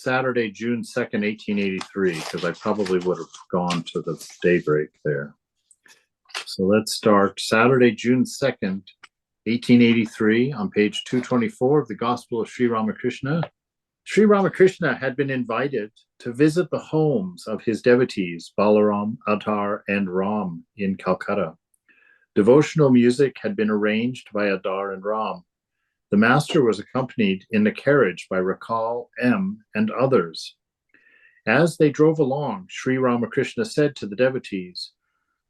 Saturday, June 2nd, 1883, because I probably would have gone to the daybreak there. So let's start Saturday, June 2nd, 1883, on page 224 of the Gospel of Sri Ramakrishna. Sri Ramakrishna had been invited to visit the homes of his devotees, Balaram, Adhar, and Ram in Calcutta. Devotional music had been arranged by Adhar and Ram. The master was accompanied in the carriage by Rakal, M, and others. As they drove along, Sri Ramakrishna said to the devotees,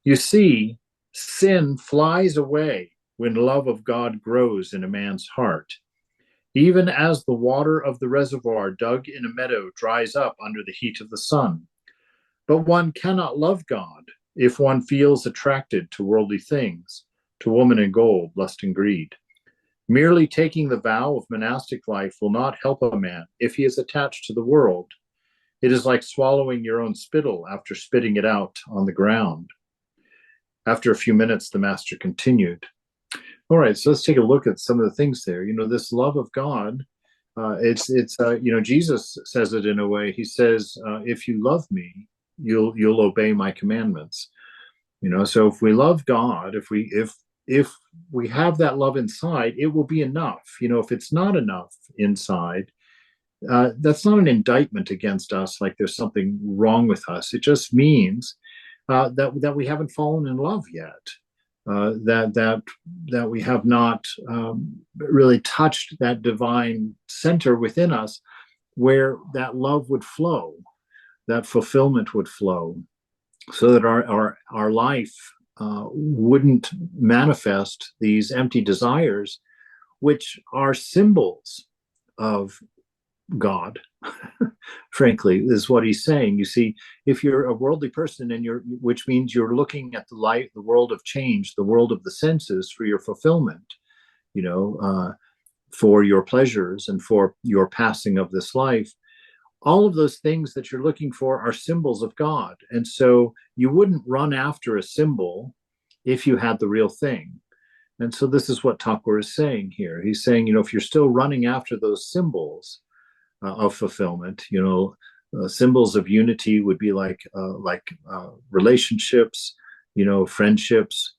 "You see, sin flies away when love of God grows in a man's heart. Even as the water of the reservoir dug in a meadow dries up under the heat of the sun. But one cannot love God if one feels attracted to worldly things, to woman and gold, lust and greed. Merely taking the vow of monastic life will not help a man if he is attached to the world. It is like swallowing your own spittle after spitting it out on the ground." After a few minutes, the master continued. All right, so let's take a look at some of the things there. This love of God, Jesus says it in a way. He says, if you love me, you'll obey my commandments. So if we love God, if we have that love inside, it will be enough. If it's not enough inside, that's not an indictment against us, like there's something wrong with us. It just means that we haven't fallen in love yet. That we have not really touched that divine center within us, where that love would flow, that fulfillment would flow, so that our life wouldn't manifest these empty desires, which are symbols of God. Frankly, is what he's saying. You see, if you're a worldly person which means you're looking at the world of change, the world of the senses for your fulfillment, for your pleasures and for your passing of this life, all of those things that you're looking for are symbols of God. And so you wouldn't run after a symbol if you had the real thing. And so this is what Thakur is saying here. He's saying, if you're still running after those symbols of fulfillment, symbols of unity would be like relationships, friendships.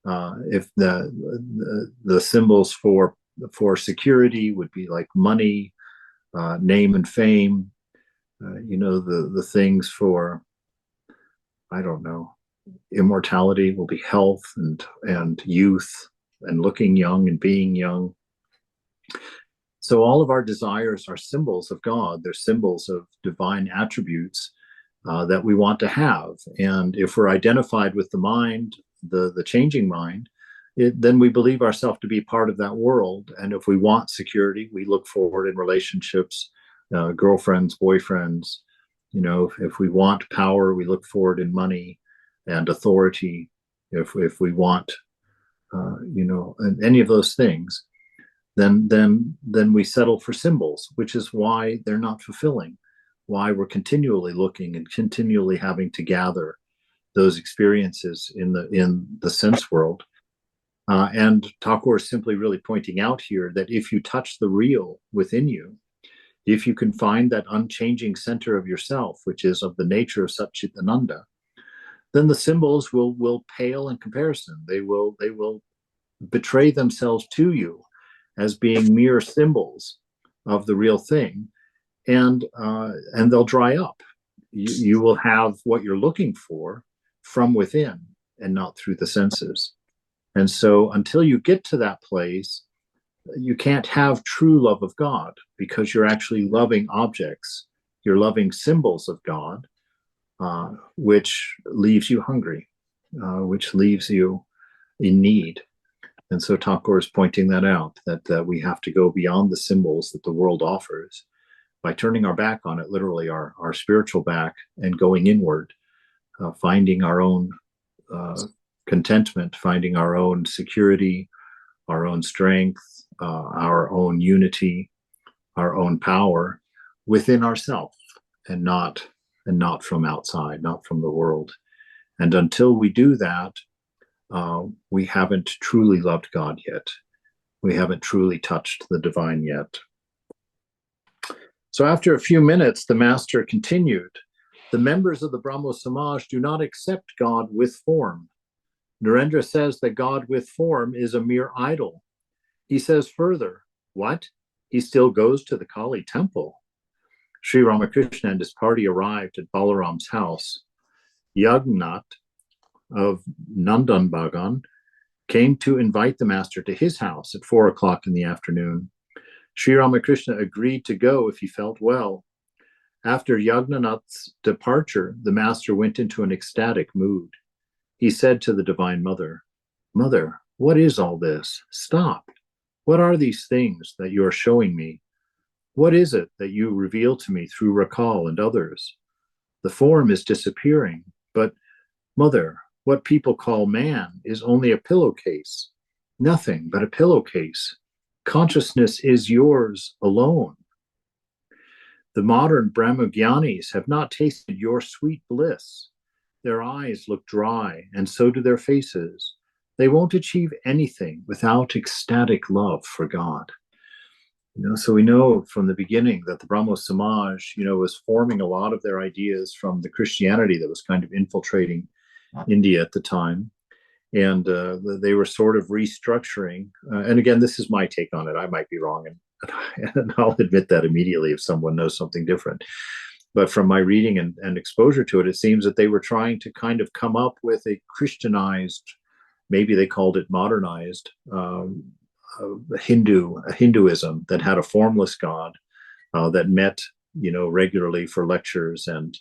If the symbols for security would be like money, name and fame. The things for, I don't know, immortality will be health and youth and looking young and being young. So all of our desires are symbols of God. They're symbols of divine attributes that we want to have. And if we're identified with the mind, the changing mind, then we believe ourselves to be part of that world. And if we want security, we look forward in relationships, girlfriends, boyfriends. If we want power, we look forward in money and authority. If we want, any of those things, then we settle for symbols, which is why they're not fulfilling, why we're continually looking and continually having to gather those experiences in the sense world. And Thakur is simply really pointing out here that if you touch the real within you, if you can find that unchanging center of yourself, which is of the nature of Satchitananda, then the symbols will pale in comparison. They will betray themselves to you as being mere symbols of the real thing, and they'll dry up. You will have what you're looking for from within and not through the senses. And so until you get to that place, you can't have true love of God, because you're actually loving objects. You're loving symbols of God, which leaves you hungry, which leaves you in need. And so Thakur is pointing that out, that we have to go beyond the symbols that the world offers by turning our back on it, literally our spiritual back, and going inward, finding our own contentment, finding our own security, our own strength, our own unity, our own power within ourselves, and not from outside, not from the world. And until we do that, we haven't truly loved God yet. We haven't truly touched the divine yet. So after a few minutes, the master continued, the members of the Brahmo Samaj do not accept God with form. Narendra says that God with form is a mere idol. He says further, what? He still goes to the Kali temple. Sri Ramakrishna and his party arrived at Balaram's house. Yagnath of Nandan Bagan came to invite the master to his house at 4 o'clock in the afternoon. Sri Ramakrishna agreed to go if he felt well. After Yagnath's departure, the master went into an ecstatic mood. He said to the Divine Mother, Mother, what is all this? Stop. What are these things that you are showing me? What is it that you reveal to me through Rakal and others? The form is disappearing, but, Mother, what people call man is only a pillowcase, nothing but a pillowcase. Consciousness is yours alone. The modern Brahmagyanis have not tasted your sweet bliss. Their eyes look dry, and so do their faces. They won't achieve anything without ecstatic love for God. So we know from the beginning that the Brahmo Samaj, was forming a lot of their ideas from the Christianity that was kind of infiltrating India at the time. And they were sort of restructuring. And again, this is my take on it. I might be wrong, and I'll admit that immediately if someone knows something different. But from my reading and exposure to it, it seems that they were trying to kind of come up with a Christianized, maybe they called it modernized, Hinduism that had a formless God that met, regularly for lectures and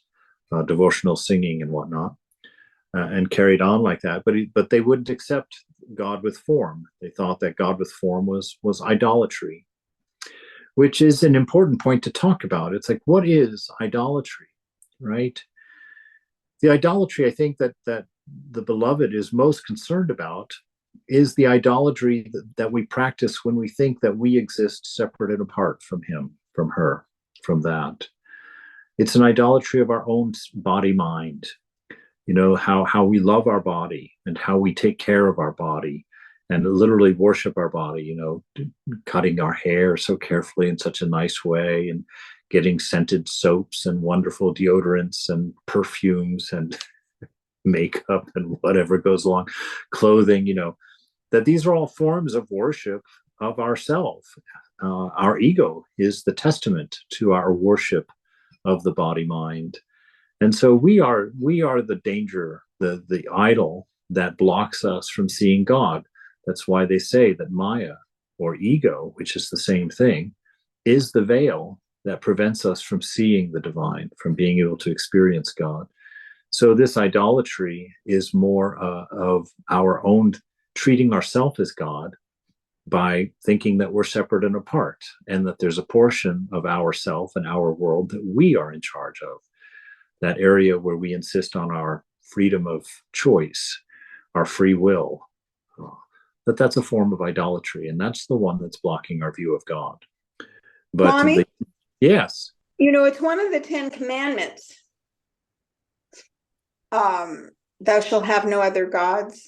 devotional singing and whatnot, and carried on like that. But they wouldn't accept God with form. They thought that God with form was idolatry, which is an important point to talk about. It's like, what is idolatry, right? The idolatry, I think that the beloved is most concerned about is the idolatry that we practice when we think that we exist separate and apart from him, from her, from that. It's an idolatry of our own body mind, how we love our body and how we take care of our body and literally worship our body, cutting our hair so carefully in such a nice way and getting scented soaps and wonderful deodorants and perfumes and makeup and whatever goes along, clothing, that these are all forms of worship of ourself. Our ego is the testament to our worship of the body mind. And so we are the danger, the idol that blocks us from seeing God. That's why they say that Maya, or ego, which is the same thing, is the veil that prevents us from seeing the divine, from being able to experience God. So this idolatry is more of our own treating ourselves as God by thinking that we're separate and apart, and that there's a portion of ourself and our world that we are in charge of, that area where we insist on our freedom of choice, our free will. That's a form of idolatry, and that's the one that's blocking our view of God. But Swami, yes, it's one of the 10 commandments. Thou shalt have no other gods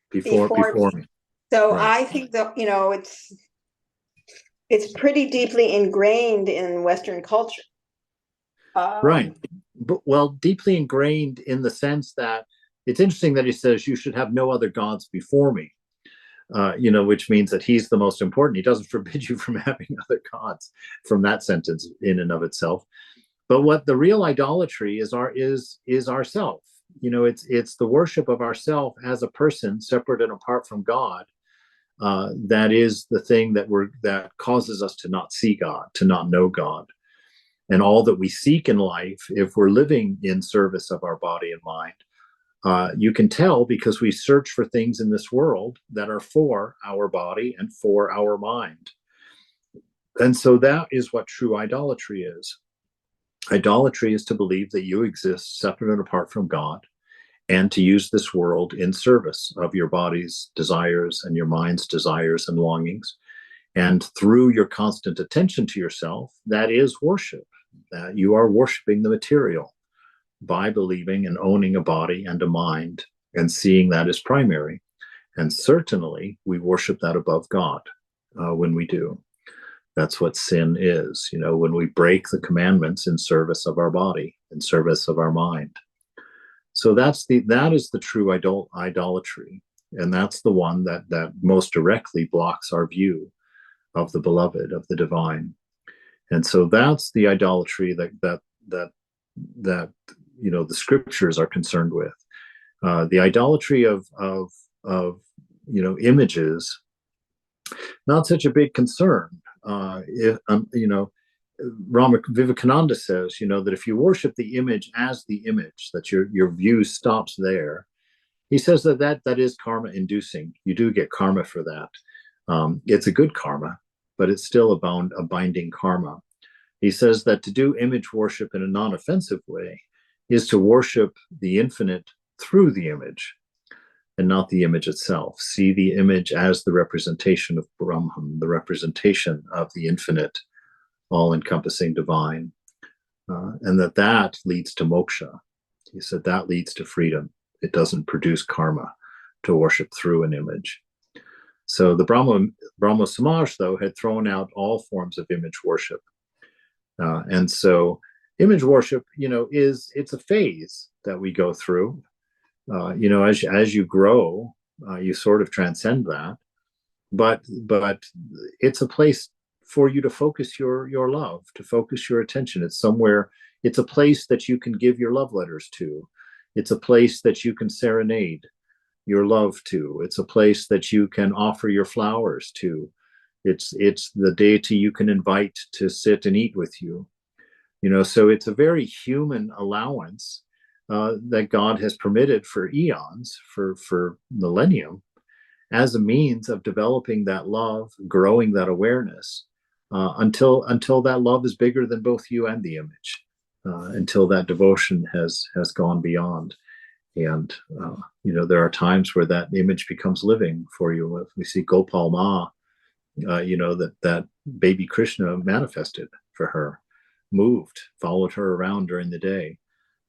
before me. So right. I think that it's pretty deeply ingrained in Western culture. Right. Well, deeply ingrained in the sense that it's interesting that he says you should have no other gods before me, which means that he's the most important. He doesn't forbid you from having other gods from that sentence in and of itself. But what the real idolatry is ourself. It's the worship of ourself as a person separate and apart from God. That is the thing that causes us to not see God, to not know God. And all that we seek in life, if we're living in service of our body and mind, you can tell because we search for things in this world that are for our body and for our mind. And so that is what true idolatry is. Idolatry is to believe that you exist separate and apart from God, and to use this world in service of your body's desires and your mind's desires and longings. And through your constant attention to yourself, that is worship. That you are worshiping the material by believing and owning a body and a mind and seeing that as primary. And certainly we worship that above God when we do. That's what sin is, when we break the commandments in service of our body, in service of our mind. So that is the true idolatry. And that's the one that most directly blocks our view of the beloved, of the divine. And so that's the idolatry that the scriptures are concerned with. The idolatry of images, not such a big concern. Vivekananda says, that if you worship the image as the image, that your view stops there. He says that is karma inducing. You do get karma for that. It's a good karma, but it's still a binding karma. He says that to do image worship in a non-offensive way is to worship the infinite through the image and not the image itself. See the image as the representation of Brahman, the representation of the infinite, all-encompassing divine, and that leads to moksha. He said that leads to freedom. It doesn't produce karma to worship through an image. So the Brahmo Samaj, though, had thrown out all forms of image worship. And so image worship, it's a phase that we go through. As you grow, you sort of transcend that. But it's a place for you to focus your love, to focus your attention. It's a place that you can give your love letters to. It's a place that you can serenade your love to. It's a place that you can offer your flowers to. It's the deity you can invite to sit and eat with you. So it's a very human allowance that God has permitted for eons, for millennium, as a means of developing that love, growing that awareness, until that love is bigger than both you and the image, until that devotion has gone beyond. And there are times where that image becomes living for you. We see Gopal Ma, that baby Krishna manifested for her, moved, followed her around during the day.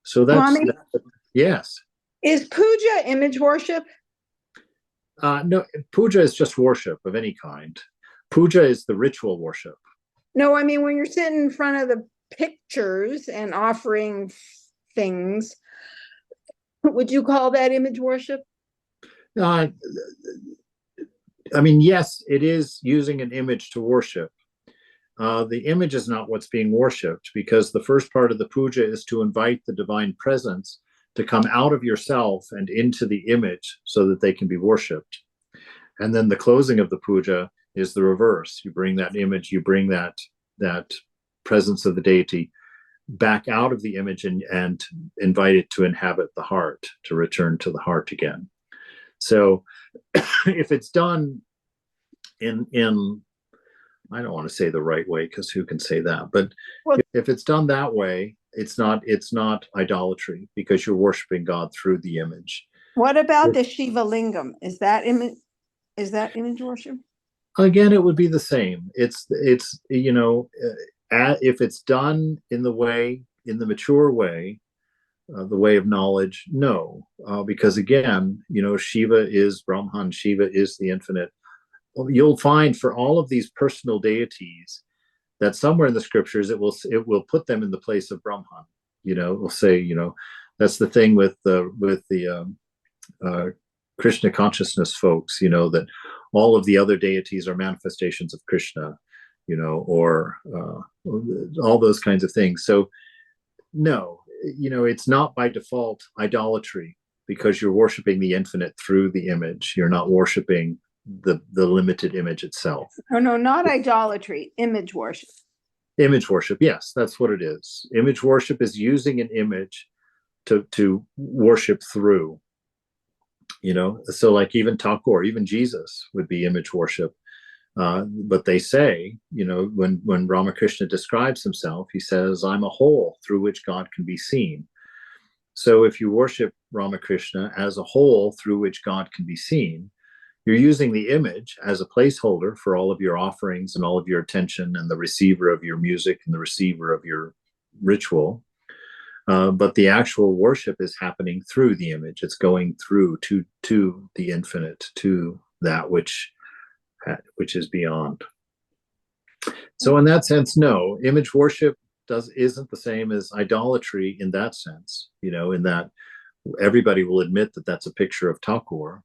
So yes. Is puja image worship? No, puja is just worship of any kind. Puja is the ritual worship. No, I mean, when you're sitting in front of the pictures and offering things, would you call that image worship? I mean, yes, it is using an image to worship. The image is not what's being worshipped, because the first part of the puja is to invite the divine presence to come out of yourself and into the image so that they can be worshipped. And then the closing of the puja is the reverse. You bring that image, you bring that presence of the deity back out of the image and invite it to inhabit the heart, to return to the heart again. So if it's done in I don't want to say the right way, because who can say that, but if it's done that way, it's not idolatry, because you're worshiping God through the image. What about the Shiva Lingam? Is that image worship? Again, it would be the same. It's if it's done in the mature way, the way of knowledge, no, because again, Shiva is Brahman, Shiva is the infinite. You'll find for all of these personal deities that somewhere in the scriptures it will put them in the place of Brahman. We'll say, that's the thing with the Krishna consciousness folks, that all of the other deities are manifestations of Krishna, or all those kinds of things. So no, it's not by default idolatry, because you're worshiping the infinite through the image. You're not worshiping the limited image itself. Oh no, not idolatry, image worship. Image worship, yes, that's what it is. Image worship is using an image to worship through. So like even Thakur, even Jesus would be image worship. But they say, when Ramakrishna describes himself, he says, I'm a whole through which God can be seen. So if you worship Ramakrishna as a whole through which God can be seen, you're using the image as a placeholder for all of your offerings and all of your attention, and the receiver of your music and the receiver of your ritual. But the actual worship is happening through the image. It's going through to the infinite, to that which is beyond. So in that sense, no, image worship isn't the same as idolatry in that sense, in that everybody will admit that that's a picture of Thakur,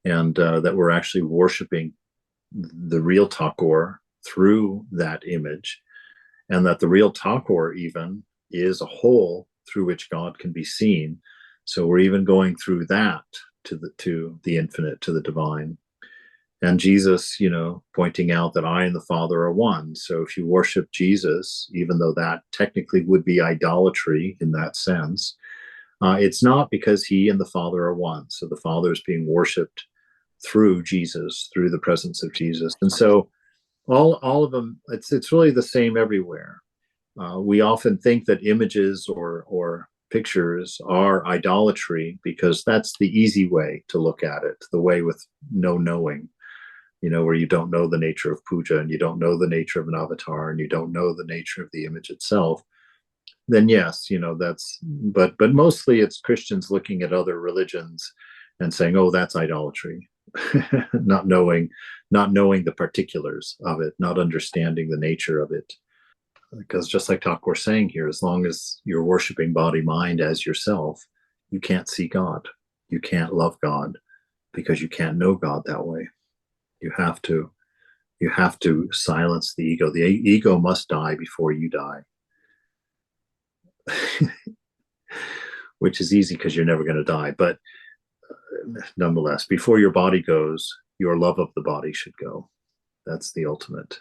and that we're actually worshiping the real Thakur through that image, and that the real Thakur even is a hole through which God can be seen. So we're even going through that to the infinite, to the divine. And Jesus, pointing out that I and the Father are one. So if you worship Jesus, even though that technically would be idolatry in that sense, it's not, because he and the Father are one. So the Father is being worshipped through Jesus, through the presence of Jesus. And so all of them, it's really the same everywhere. We often think that images or pictures are idolatry because that's the easy way to look at it, the way with no knowing, where you don't know the nature of puja, and you don't know the nature of an avatar, and you don't know the nature of the image itself. Then yes, but mostly it's Christians looking at other religions and saying, oh, that's idolatry. not knowing the particulars of it, not understanding the nature of it. Because just like Thakur was saying here, as long as you're worshiping body mind as yourself, you can't see God, you can't love God, because you can't know God that way. You have to silence the ego. The ego must die before you die. Which is easy because you're never going to die, but nonetheless, before your body goes, your love of the body should go. That's the ultimate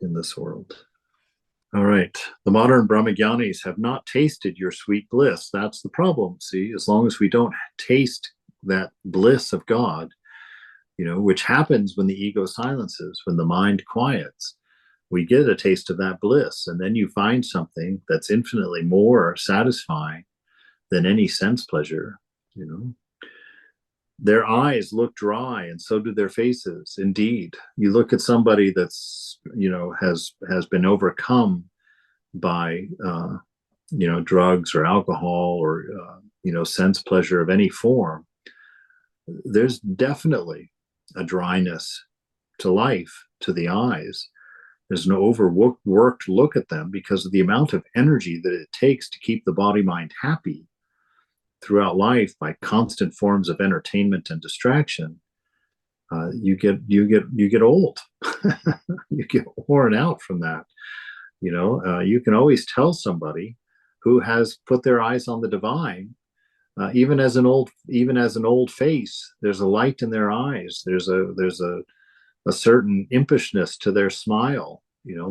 in this world. All right. The modern Brahmagyanis have not tasted your sweet bliss. That's the problem. See, as long as we don't taste that bliss of God, which happens when the ego silences, when the mind quiets, we get a taste of that bliss. And then you find something that's infinitely more satisfying than any sense pleasure. Their eyes look dry, and so do their faces. Indeed, you look at somebody that's has been overcome by drugs or alcohol or sense pleasure of any form. There's definitely a dryness to life, to the eyes. There's an overworked look at them because of the amount of energy that it takes to keep the body mind happy throughout life by constant forms of entertainment and distraction. You get old. You get worn out from that. You can always tell somebody who has put their eyes on the divine, even as an old face. There's a light in their eyes. There's a certain impishness to their smile,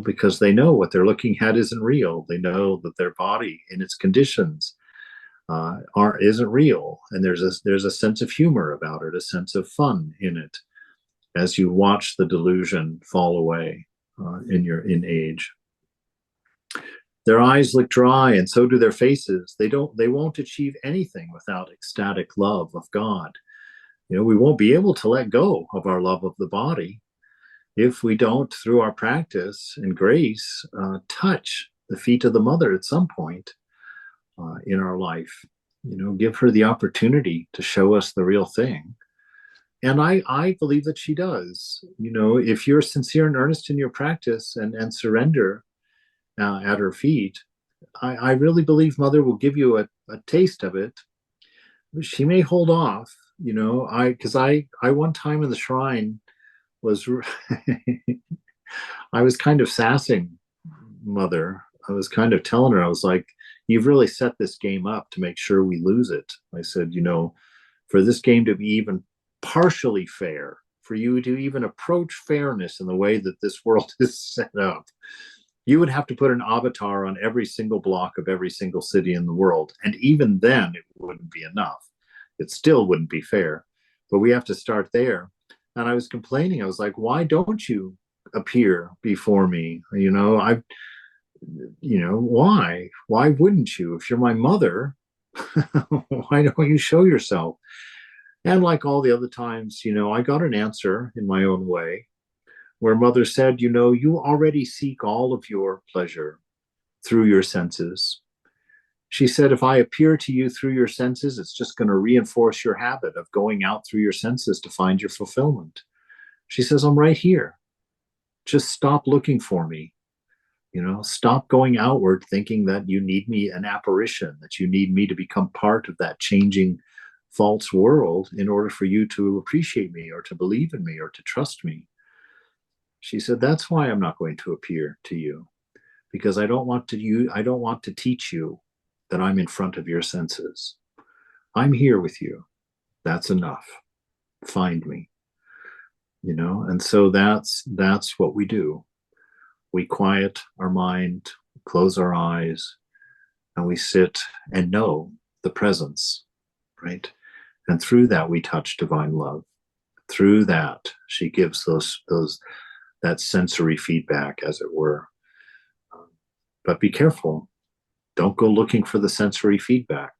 because they know what they're looking at isn't real. They know that their body in its conditions isn't real, and there's a sense of humor about it, a sense of fun in it, as you watch the delusion fall away in age. Their eyes look dry, and so do their faces. They won't achieve anything without ecstatic love of God. We won't be able to let go of our love of the body if we don't, through our practice and grace, touch the feet of the mother at some point in our life. Give her the opportunity to show us the real thing. And I believe that she does. If you're sincere and earnest in your practice and surrender at her feet, I really believe Mother will give you a taste of it. She may hold off, because I one time in the shrine was I was kind of sassing Mother. I was kind of telling her, I was like, you've really set this game up to make sure we lose it. I said, for this game to be even partially fair, for you to even approach fairness in the way that this world is set up, you would have to put an avatar on every single block of every single city in the world. And even then, it wouldn't be enough. It still wouldn't be fair. But we have to start there. And I was complaining. I was like, why don't you appear before me? Why wouldn't you? If you're my mother, why don't you show yourself? And like all the other times, I got an answer in my own way, where Mother said, you already seek all of your pleasure through your senses. She said, if I appear to you through your senses, it's just going to reinforce your habit of going out through your senses to find your fulfillment. She says, I'm right here. Just stop looking for me. Stop going outward thinking that you need me, an apparition, that you need me to become part of that changing false world in order for you to appreciate me or to believe in me or to trust me. She said, that's why I'm not going to appear to you, because I don't want to teach you that I'm in front of your senses. I'm here with you. That's enough. Find me. And so that's what we do. We quiet our mind, close our eyes, and we sit and know the presence, right? And through that, we touch divine love. Through that, she gives that sensory feedback, as it were. But be careful. Don't go looking for the sensory feedback.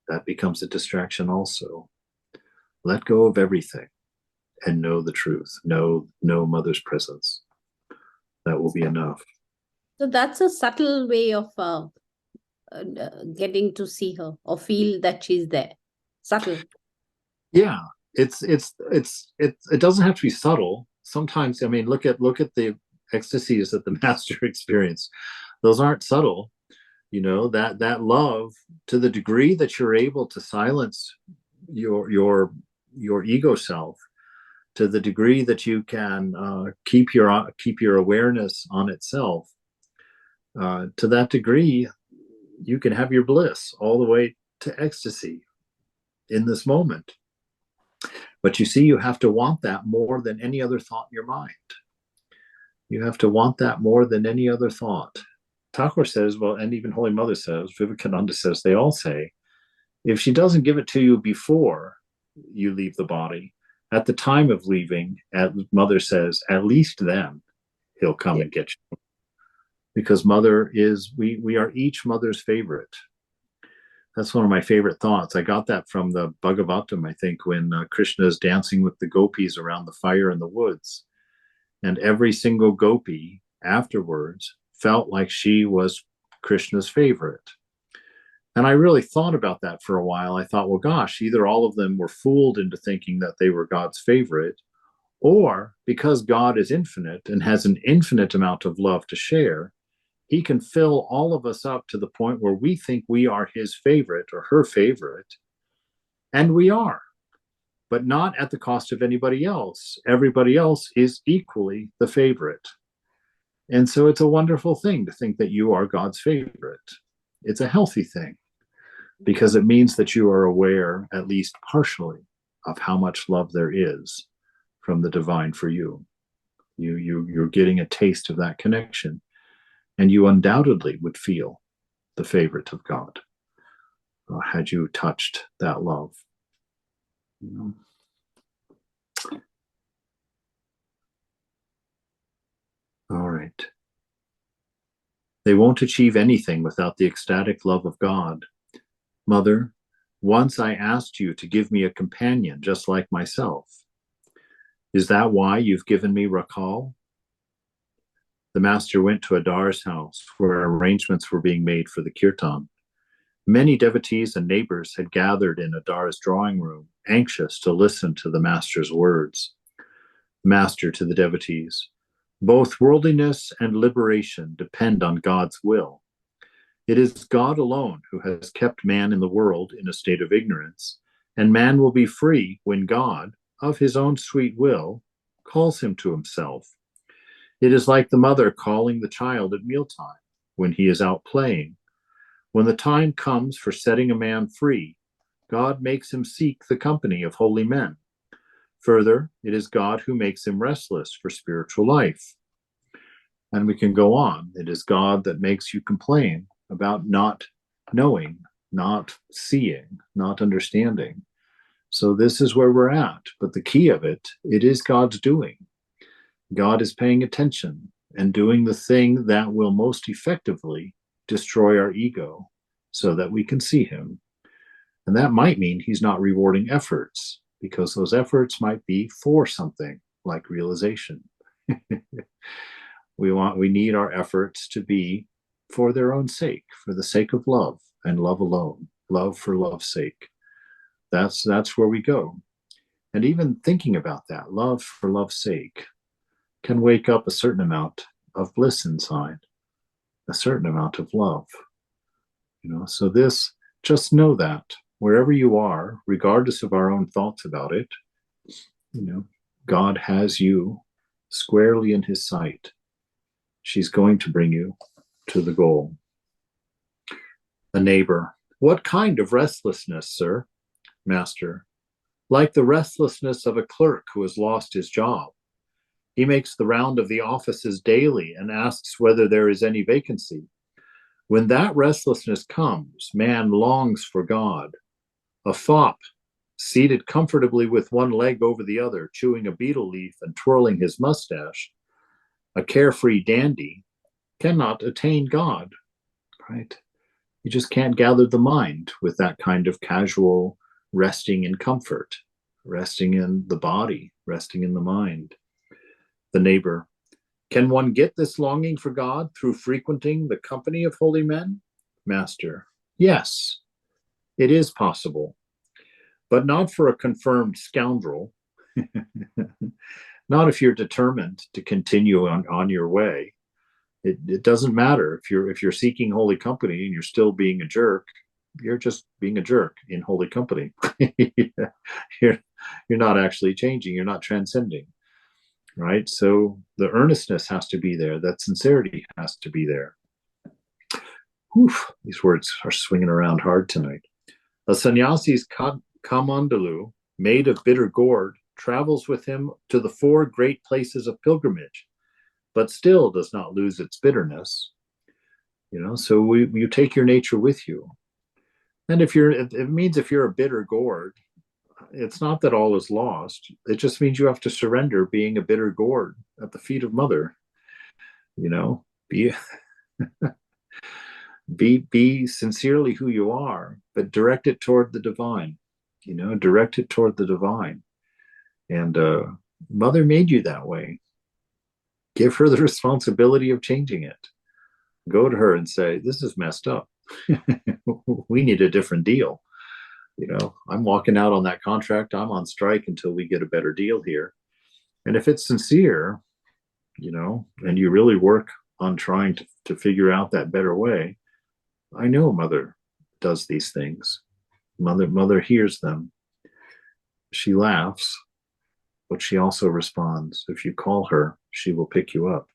That becomes a distraction also. Let go of everything and know the truth. Know Mother's presence. That will be enough. So that's a subtle way of getting to see her or feel that she's there. Subtle. Yeah, it doesn't have to be subtle. Sometimes, I mean, look at the ecstasies that the master experienced. Those aren't subtle. That love, to the degree that you're able to silence your ego self, to the degree that you can keep your awareness on itself, to that degree, you can have your bliss all the way to ecstasy in this moment. But you see, you have to want that more than any other thought in your mind. You have to want that more than any other thought. Thakur says, well, and even Holy Mother says, Vivekananda says, they all say, if she doesn't give it to you before you leave the body, at the time of leaving, Mother says, at least then he'll come and get you. Because Mother is, we are each Mother's favorite. That's one of my favorite thoughts. I got that from the Bhagavatam, I think, when Krishna is dancing with the gopis around the fire in the woods. And every single gopi afterwards felt like she was Krishna's favorite. And I really thought about that for a while. I thought, well, gosh, either all of them were fooled into thinking that they were God's favorite, or because God is infinite and has an infinite amount of love to share, he can fill all of us up to the point where we think we are his favorite or her favorite. And we are, but not at the cost of anybody else. Everybody else is equally the favorite. And so it's a wonderful thing to think that you are God's favorite. It's a healthy thing, because it means that you are aware, at least partially, of how much love there is from the divine for you. You're getting a taste of that connection. And you undoubtedly would feel the favorite of God had you touched that love. All right. They won't achieve anything without the ecstatic love of God. Mother, once I asked you to give me a companion just like myself. Is that why you've given me Rakal? The master went to Adar's house, where arrangements were being made for the kirtan. Many devotees and neighbors had gathered in Adar's drawing room, anxious to listen to the master's words. Master to the devotees, both worldliness and liberation depend on God's will. It is God alone who has kept man in the world in a state of ignorance, and man will be free when God, of his own sweet will, calls him to himself. It is like the mother calling the child at mealtime when he is out playing. When the time comes for setting a man free, God makes him seek the company of holy men. Further, it is God who makes him restless for spiritual life. And we can go on. It is God that makes you complain about not knowing, not seeing, not understanding. So this is where we're at. But the key of it is God's doing. God is paying attention and doing the thing that will most effectively destroy our ego so that we can see him. And that might mean he's not rewarding efforts, because those efforts might be for something like realization. We need our efforts to be for their own sake, for the sake of love and love alone, love for love's sake. That's where we go. And even thinking about that, love for love's sake, can wake up a certain amount of bliss inside, a certain amount of love. So this, just know that wherever you are, regardless of our own thoughts about it, God has you squarely in his sight. She's going to bring you to the goal. A neighbor. What kind of restlessness, sir? Master. Like the restlessness of a clerk who has lost his job. He makes the round of the offices daily and asks whether there is any vacancy. When that restlessness comes, man longs for God. A fop, seated comfortably with one leg over the other, chewing a betel leaf and twirling his mustache, a carefree dandy, cannot attain God, right? You just can't gather the mind with that kind of casual resting in comfort, resting in the body, resting in the mind. The neighbor. Can one get this longing for God through frequenting the company of holy men? Master. Yes, it is possible, but not for a confirmed scoundrel. Not if you're determined to continue on your way. It doesn't matter if you're seeking holy company and you're still being a jerk. You're just being a jerk in holy company. you're not actually changing. You're not transcending, right? So the earnestness has to be there. That sincerity has to be there. These words are swinging around hard tonight. A sannyasi's kamandalu, made of bitter gourd, travels with him to the 4 great places of pilgrimage, but still does not lose its bitterness. So you take your nature with you. And it means if you're a bitter gourd, it's not that all is lost. It just means you have to surrender being a bitter gourd at the feet of Mother. Be sincerely who you are, but direct it toward the divine. Direct it toward the divine. And Mother made you that way. Give her the responsibility of changing it. Go to her and say, this is messed up. We need a different deal. I'm walking out on that contract. I'm on strike until we get a better deal here. And if it's sincere, and you really work on trying to figure out that better way, I know Mother does these things. Mother hears them. She laughs, but she also responds. If you call her, she will pick you up.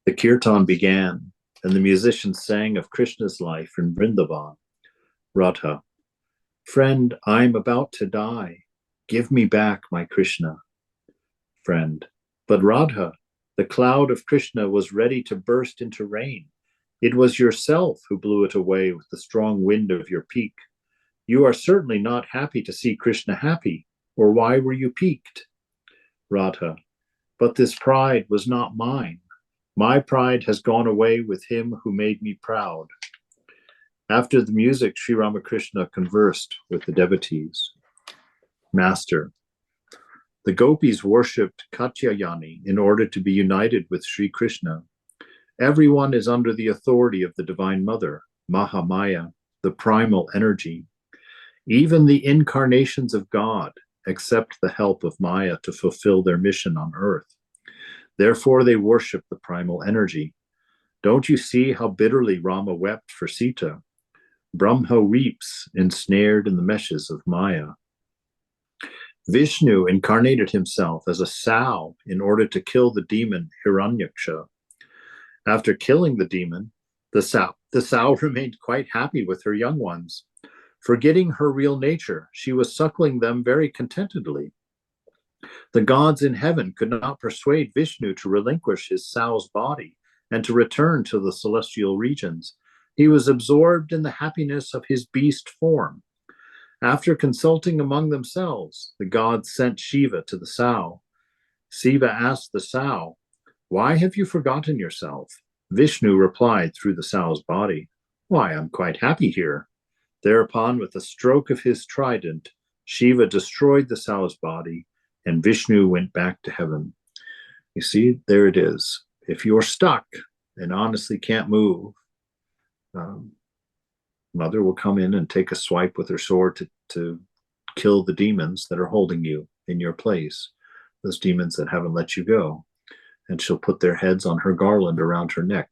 The kirtan began, and the musicians sang of Krishna's life in Vrindavan. Radha. Friend, I'm about to die. Give me back my Krishna. Friend. But Radha, the cloud of Krishna was ready to burst into rain. It was yourself who blew it away with the strong wind of your pique. You are certainly not happy to see Krishna happy, or why were you piqued? Radha. But this pride was not mine. My pride has gone away with him who made me proud. After the music, Sri Ramakrishna conversed with the devotees. Master. The gopis worshipped Katyayani in order to be united with Sri Krishna. Everyone is under the authority of the Divine Mother, Mahamaya, the primal energy. Even the incarnations of God accept the help of Maya to fulfill their mission on earth. Therefore, they worship the primal energy. Don't you see how bitterly Rama wept for Sita? Brahma weeps, ensnared in the meshes of Maya. Vishnu incarnated himself as a sow in order to kill the demon Hiranyaksha. After killing the demon, the sow remained quite happy with her young ones. Forgetting her real nature, she was suckling them very contentedly. The gods in heaven could not persuade Vishnu to relinquish his sow's body and to return to the celestial regions. He was absorbed in the happiness of his beast form. After consulting among themselves, the gods sent Shiva to the sow. Shiva asked the sow, "Why have you forgotten yourself?" Vishnu replied through the sow's body, "Why, I'm quite happy here." Thereupon, with a stroke of his trident, Shiva destroyed the sow's body, and Vishnu went back to heaven. You see, there it is. If you're stuck and honestly can't move, Mother will come in and take a swipe with her sword to kill the demons that are holding you in your place. those demons that haven't let you go. And she'll put their heads on her garland around her neck.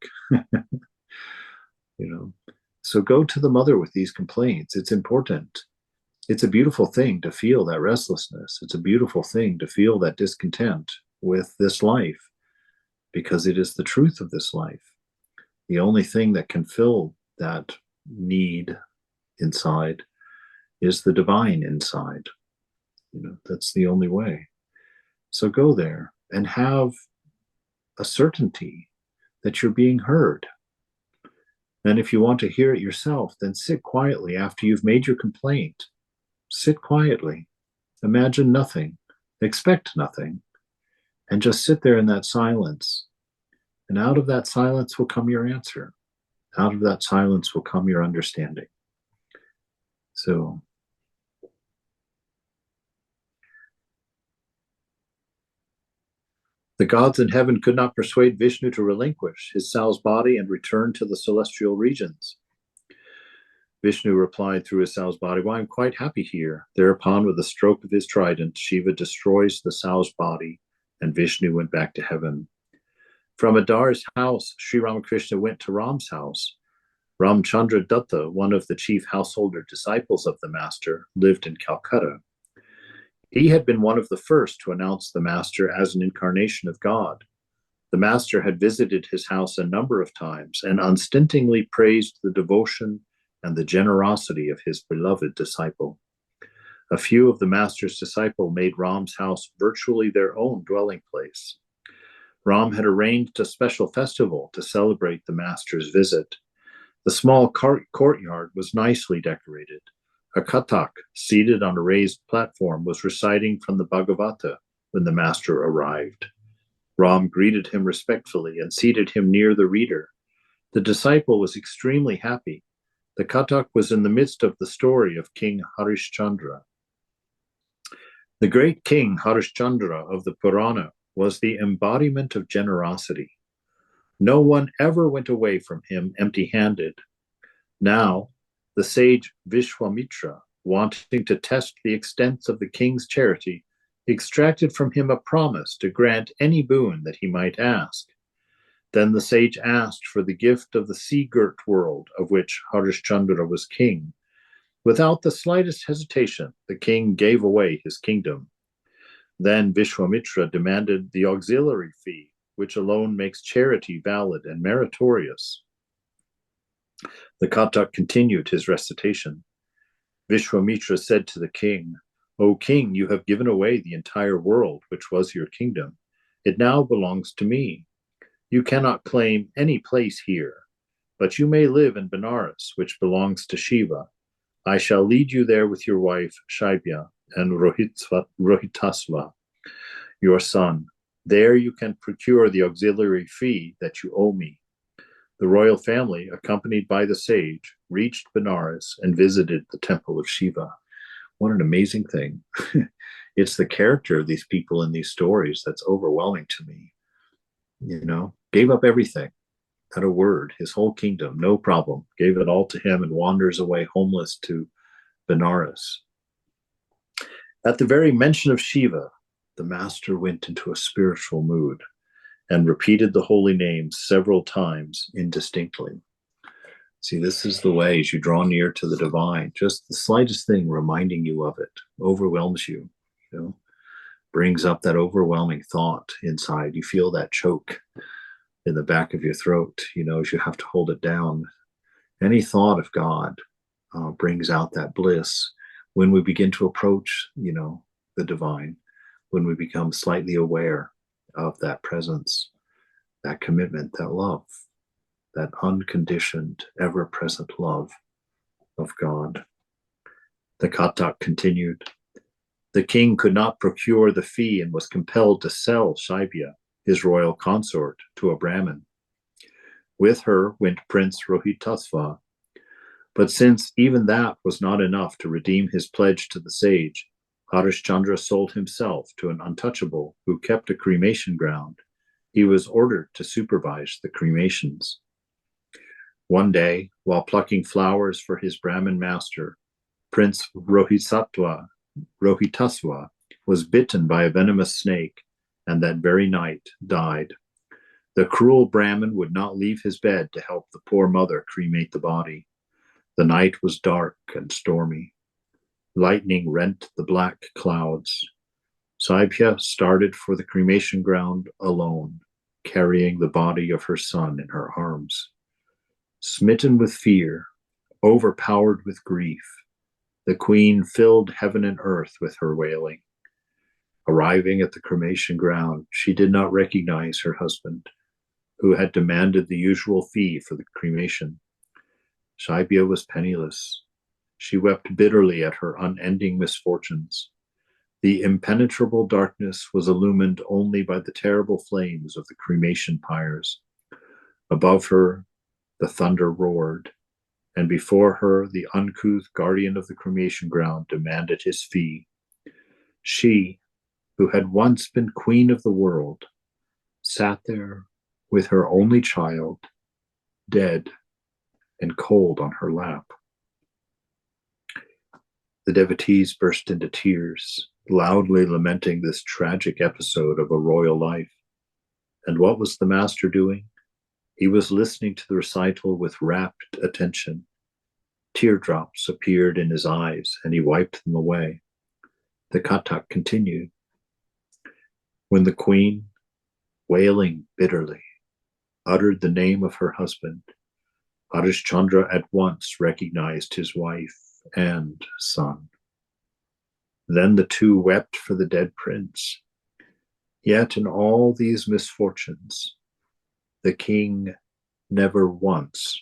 So go to the mother with these complaints. It's important. It's a beautiful thing to feel that restlessness. It's a beautiful thing to feel that discontent with this life, because it is the truth of this life. The only thing that can fill that need inside is the divine inside. That's the only way. So go there and have a certainty that you're being heard. And if you want to hear it yourself, then sit quietly after you've made your complaint. Sit quietly. Imagine nothing. Expect nothing. And just sit there in that silence. And out of that silence will come your answer. Out of that silence will come your understanding. So the gods in heaven could not persuade Vishnu to relinquish his sow's body and return to the celestial regions. Vishnu replied through his sow's body, "Well, I'm quite happy here." Thereupon, with a stroke of his trident, Shiva destroys the sow's body, and Vishnu went back to heaven. From Adar's house, Sri Ramakrishna went to Ram's house. Ramchandra Datta, one of the chief householder disciples of the Master, lived in Calcutta. He had been one of the first to announce the Master as an incarnation of God. The Master had visited his house a number of times and unstintingly praised the devotion and the generosity of his beloved disciple. A few of the Master's disciples made Ram's house virtually their own dwelling place. Ram had arranged a special festival to celebrate the Master's visit. The small courtyard was nicely decorated. A Kathak, seated on a raised platform, was reciting from the Bhagavata when the Master arrived. Ram greeted him respectfully and seated him near the reader. The disciple was extremely happy. The Kathak was in the midst of the story of King Harishchandra. The great king Harishchandra of the Purana was the embodiment of generosity. No one ever went away from him empty-handed. Now, the sage Vishwamitra, wanting to test the extent of the king's charity, extracted from him a promise to grant any boon that he might ask. Then the sage asked for the gift of the sea-girt world of which Harishchandra was king. Without the slightest hesitation, the king gave away his kingdom. Then Vishwamitra demanded the auxiliary fee, which alone makes charity valid and meritorious. The Kathak continued his recitation. Vishwamitra said to the king, "O king, you have given away the entire world, which was your kingdom. It now belongs to me. You cannot claim any place here, but you may live in Benares, which belongs to Shiva. I shall lead you there with your wife, Shaibya, and Rohitasva, your son. There you can procure the auxiliary fee that you owe me." The royal family, accompanied by the sage, reached Benares and visited the temple of Shiva. What an amazing thing. It's the character of these people in these stories that's overwhelming to me. Gave up everything at a word, his whole kingdom, no problem, gave it all to him and wanders away homeless to Benares. At the very mention of Shiva, the Master went into a spiritual mood and repeated the holy names several times indistinctly. See, this is the way as you draw near to the divine, just the slightest thing reminding you of it overwhelms you, brings up that overwhelming thought inside. You feel that choke in the back of your throat, as you have to hold it down. Any thought of God brings out that bliss when we begin to approach, the divine, when we become slightly aware of that presence, that commitment, that love, that unconditioned, ever-present love of God. The Kathak continued. The king could not procure the fee and was compelled to sell Shaibya, his royal consort, to a Brahmin. With her went Prince Rohitasva. But since even that was not enough to redeem his pledge to the sage, Harishchandra sold himself to an untouchable who kept a cremation ground. He was ordered to supervise the cremations. One day, while plucking flowers for his Brahmin master, Prince Rohitasva was bitten by a venomous snake, and that very night died. The cruel Brahmin would not leave his bed to help the poor mother cremate the body. The night was dark and stormy. Lightning rent the black clouds. Saibhya started for the cremation ground alone, carrying the body of her son in her arms. Smitten with fear, overpowered with grief, the queen filled heaven and earth with her wailing. Arriving at the cremation ground, she did not recognize her husband, who had demanded the usual fee for the cremation. Saibhya was penniless. She wept bitterly at her unending misfortunes. The impenetrable darkness was illumined only by the terrible flames of the cremation pyres. Above her, the thunder roared, and before her, the uncouth guardian of the cremation ground demanded his fee. She, who had once been queen of the world, sat there with her only child, dead and cold on her lap. The devotees burst into tears, loudly lamenting this tragic episode of a royal life. And what was the master doing? He was listening to the recital with rapt attention. Teardrops appeared in his eyes, and he wiped them away. The Kathak continued. When the queen, wailing bitterly, uttered the name of her husband, Harishchandra at once recognized his wife and son. Then the two wept for the dead prince. Yet in all these misfortunes, the king never once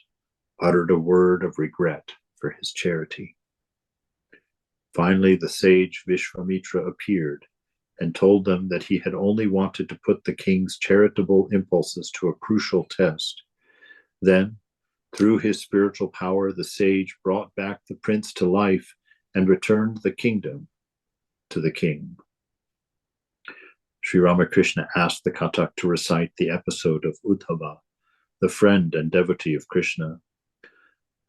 uttered a word of regret for his charity. Finally, the sage Vishwamitra appeared and told them that he had only wanted to put the king's charitable impulses to a crucial test. Then, through his spiritual power, the sage brought back the prince to life and returned the kingdom to the king. Sri Ramakrishna asked the Kathak to recite the episode of Uddhava, the friend and devotee of Krishna.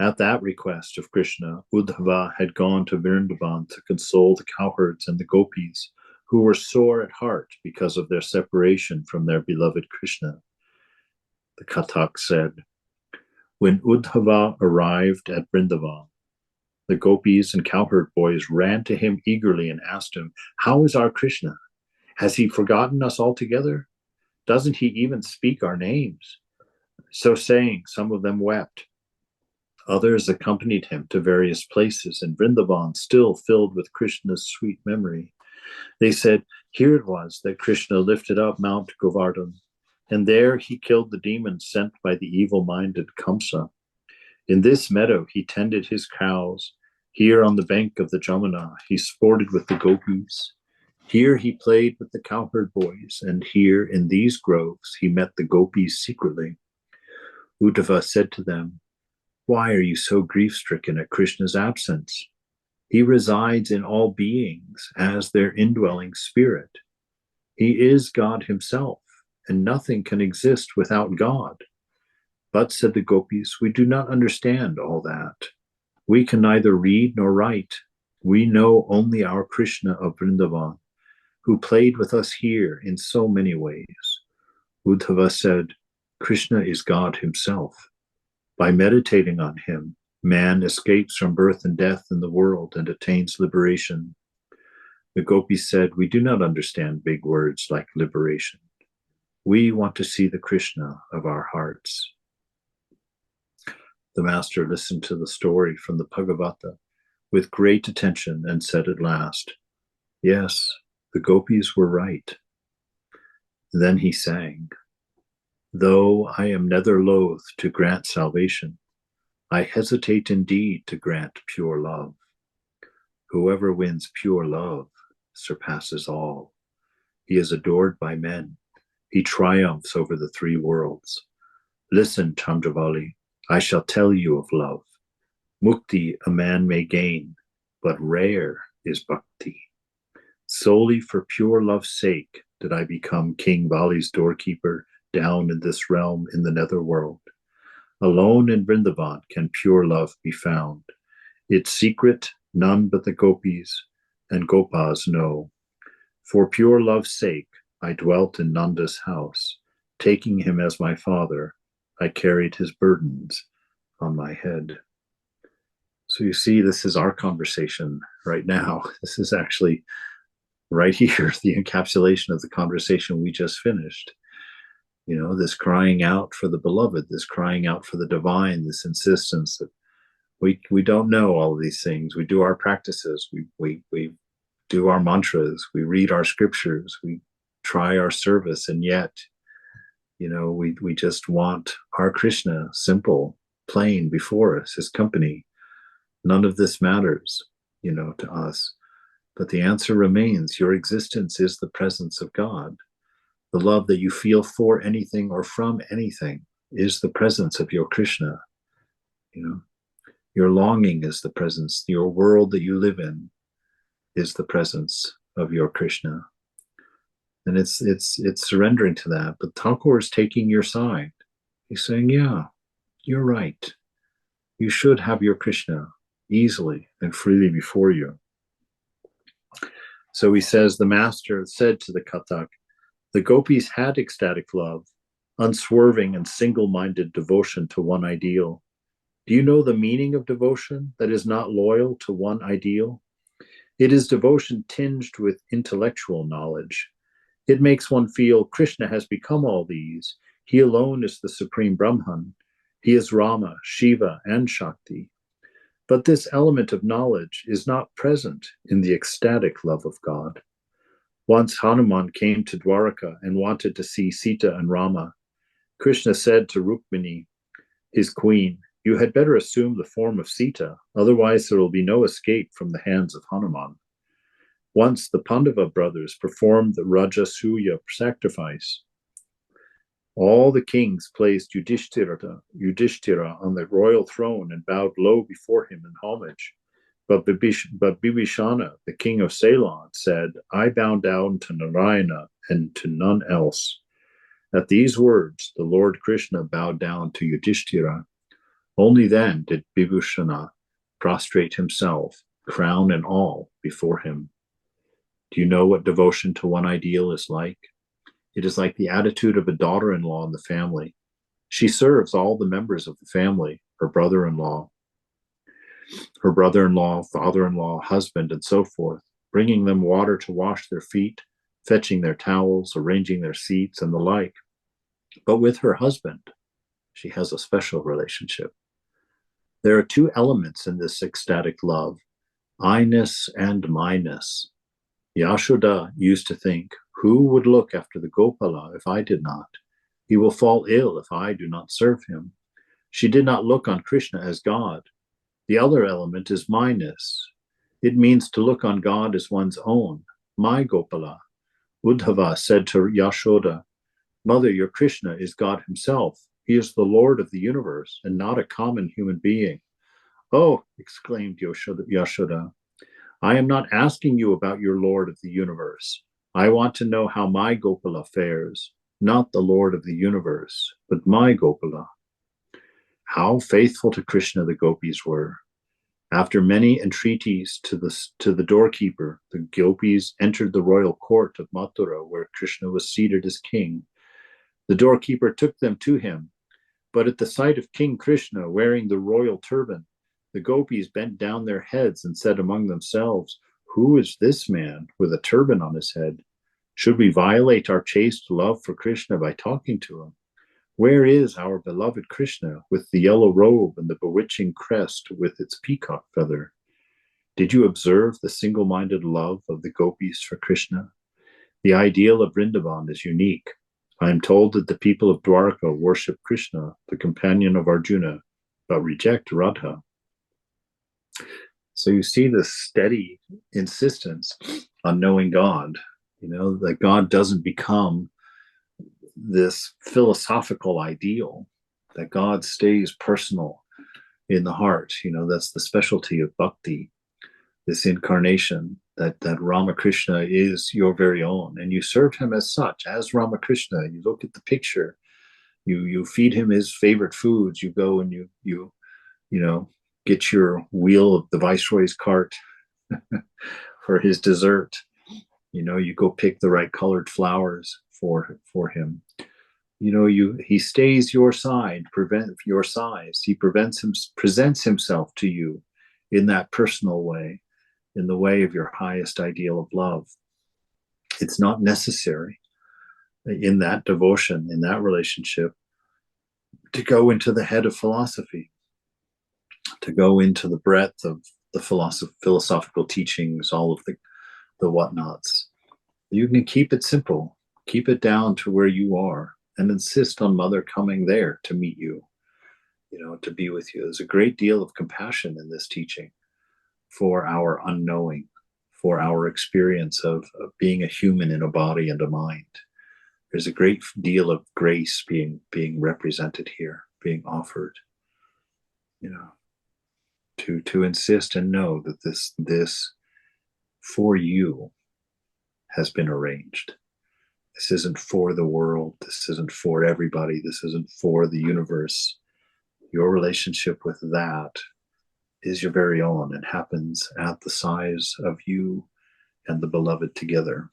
At that request of Krishna, Uddhava had gone to Vrindavan to console the cowherds and the gopis, who were sore at heart because of their separation from their beloved Krishna. The Kathak said, when Uddhava arrived at Vrindavan, the gopis and cowherd boys ran to him eagerly and asked him, "How is our Krishna? Has he forgotten us altogether? Doesn't he even speak our names?" So saying, some of them wept. Others accompanied him to various places in Vrindavan, still filled with Krishna's sweet memory. They said, here it was that Krishna lifted up Mount Govardhan, and there he killed the demons sent by the evil-minded Kamsa. In this meadow he tended his cows. Here on the bank of the Jamuna he sported with the gopis. Here he played with the cowherd boys, and here in these groves he met the gopis secretly. Uddhava said to them, why are you so grief-stricken at Krishna's absence? He resides in all beings as their indwelling spirit. He is God himself, and nothing can exist without God. But, said the gopis, we do not understand all that. We can neither read nor write. We know only our Krishna of Vrindavan, who played with us here in so many ways. Uddhava said, Krishna is God himself. By meditating on him, man escapes from birth and death in the world and attains liberation. The gopis said, we do not understand big words like liberation. We want to see the Krishna of our hearts. The master listened to the story from the Bhagavata with great attention and said at last, yes, the gopis were right. Then he sang, though I am neither loath to grant salvation, I hesitate indeed to grant pure love. Whoever wins pure love surpasses all. He is adored by men. He triumphs over the three worlds. Listen, Chandravali, I shall tell you of love. Mukti a man may gain, but rare is bhakti. Solely for pure love's sake did I become King Vali's doorkeeper down in this realm in the netherworld. Alone in Vrindavan can pure love be found. Its secret none but the gopis and gopas know. For pure love's sake, I dwelt in Nanda's house. Taking him as my father, I carried his burdens on my head. So you see, this is our conversation right now. This is actually right here, the encapsulation of the conversation we just finished. You know, this crying out for the beloved, this crying out for the divine, this insistence that we don't know all of these things. We do our practices, we do our mantras, we read our scriptures, we try our service, and yet, you know, we just want our Krishna simple, plain before us, his company. None of this matters, you know, to us. But the answer remains: your existence is the presence of God. The love that you feel for anything or from anything is the presence of your Krishna. You know, your longing is the presence. Your world that you live in is the presence of your Krishna. And it's surrendering to that. But Thakur is taking your side. He's saying, yeah, you're right. You should have your Krishna easily and freely before you. So he says, the master said to the Kathak, the gopis had ecstatic love, unswerving and single-minded devotion to one ideal. Do you know the meaning of devotion that is not loyal to one ideal? It is devotion tinged with intellectual knowledge. It makes one feel Krishna has become all these. He alone is the supreme Brahman. He is Rama, Shiva, and Shakti. But this element of knowledge is not present in the ecstatic love of God. Once Hanuman came to Dwaraka and wanted to see Sita and Rama. Krishna said to Rukmini, his queen, you had better assume the form of Sita, otherwise there will be no escape from the hands of Hanuman. Once the Pandava brothers performed the Rajasuya sacrifice. All the kings placed Yudhishthira on the royal throne and bowed low before him in homage. But Bibhishana, the king of Ceylon, said, I bow down to Narayana and to none else. At these words, the Lord Krishna bowed down to Yudhishthira. Only then did Bibhishana prostrate himself, crown and all, before him. Do you know what devotion to one ideal is like? It is like the attitude of a daughter-in-law in the family. She serves all the members of the family, her brother-in-law, father-in-law, husband, and so forth, bringing them water to wash their feet, fetching their towels, arranging their seats, and the like. But with her husband, she has a special relationship. There are two elements in this ecstatic love, I-ness and my-ness. Yashoda used to think, who would look after the Gopala if I did not? He will fall ill if I do not serve him. She did not look on Krishna as God. The other element is my-ness. It means to look on God as one's own, my Gopala. Uddhava said to Yashoda, Mother, your Krishna is God himself. He is the Lord of the universe and not a common human being. Oh, exclaimed Yashoda, I am not asking you about your Lord of the universe. I want to know how my Gopala fares, not the Lord of the universe, but my Gopala. How faithful to Krishna the gopis were. After many entreaties to the doorkeeper, the gopis entered the royal court of Mathura, where Krishna was seated as king. The doorkeeper took them to him, but at the sight of King Krishna wearing the royal turban, the gopis bent down their heads and said among themselves, who is this man with a turban on his head? Should we violate our chaste love for Krishna by talking to him? Where is our beloved Krishna with the yellow robe and the bewitching crest with its peacock feather? Did you observe the single-minded love of the gopis for Krishna? The ideal of Vrindavan is unique. I am told that the people of Dwaraka worship Krishna, the companion of Arjuna, but reject Radha. So you see this steady insistence on knowing God, you know, that God doesn't become this philosophical ideal, that God stays personal in the heart. You know, that's the specialty of bhakti, this incarnation, that Ramakrishna is your very own, and you serve him as such, as Ramakrishna. You look at the picture, you feed him his favorite foods, you go and you know, get your wheel of the Viceroy's cart for his dessert. You go pick the right colored flowers for him. He stays your side, prevent your size. He presents himself to you in that personal way, in the way of your highest ideal of love. It's not necessary in that devotion, in that relationship, to go into the head of philosophy, to go into the breadth of the philosophical teachings, all of the whatnots. You can keep it simple, keep it down to where you are, and insist on Mother coming there to meet you, to be with you. There's a great deal of compassion in this teaching for our unknowing, for our experience of being a human in a body and a mind. There's a great deal of grace being represented here, being offered, to insist and know that this for you has been arranged. This isn't for the world. This isn't for everybody. This isn't for the universe. Your relationship with that is your very own and happens at the size of you and the beloved together.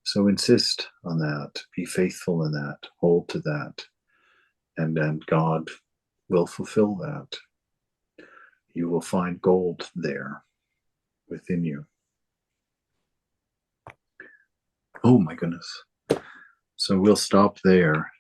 So insist on that. Be faithful in that. Hold to that. And then God will fulfill that. You will find gold there within you. Oh my goodness. So we'll stop there.